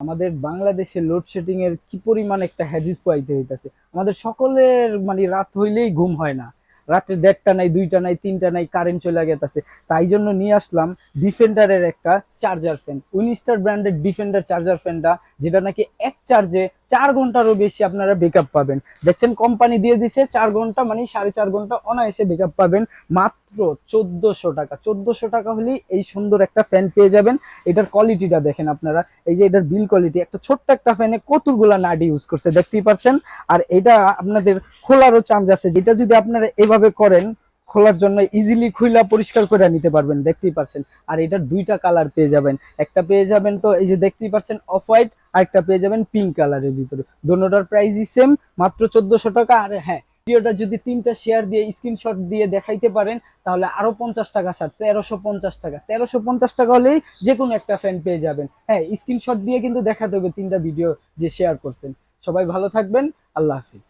আমাদের বাংলাদেশে লোডশেডিং এর কি পরিমাণ একটা হ্যাজিস পাইতে হইতাছে। আমাদের সকলের মানে রাত হইলেই ঘুম হয় না, রাত্রে 1:30 নাই, 2টা নাই, 3টা নাই, কারেন্ট চলে গেছে। তাই জন্য নিয়ে আসলাম ডিফেন্ডারের একটা চার্জার ফ্যান, উইনস্টার ব্র্যান্ডের ডিফেন্ডার চার্জার ফ্যানটা, যেটা নাকি এক চার্জে 4 ঘন্টারও বেশি আপনারা বেকআপ পাবেন। দেখছেন কোম্পানি দিয়ে দিছে 4 ঘন্টা, মানে 4.5 ঘন্টা অনায়াসে বেকআপ পাবেন মাত্র 1400 টাকা। 1400 টাকা হলেই এই সুন্দর একটা ফ্যান পেয়ে যাবেন। এটার কোয়ালিটিটা দেখেন আপনারা, এই যে এটার বিল কোয়ালিটি, একটা ছোট্ট একটা ফ্যানে কতগুলা নাট ইউজ করছে দেখতেই পাচ্ছেন। আর এটা আপনাদের খোলারও চান্স আছে, যেটা যদি আপনারা এভাবে করেন খোলার জন্য ইজিলি খুইলা পরিষ্কার করে নিতে পারবেন, দেখতেই পাচ্ছেন। আর এটার 2টা কালার পেয়ে যাবেন, একটা পেয়ে যাবেন তো এই যে দেখতেই পাচ্ছেন অফ হোয়াইট, আর একটা পেয়ে যাবেন পিঙ্ক কালারের ভিতরে। দোনোটার প্রাইসই সেম, মাত্র 1400 টাকা। আর হ্যাঁ, ভিডিওটা যদি 3টা শেয়ার দিয়ে স্ক্রিনশট দিয়ে দেখাইতে পারেন তাহলে আরো 50 টাকা ছাড়, 1350 টাকা। 1350 টাকা হলেই যে কোনো একটা ফ্যান পেয়ে যাবেন। হ্যাঁ, স্ক্রিনশট দিয়ে কিন্তু দেখাতে হবে 3টা ভিডিও যে শেয়ার করছেন। সবাই ভালো থাকবেন, আল্লাহ হাফিজ।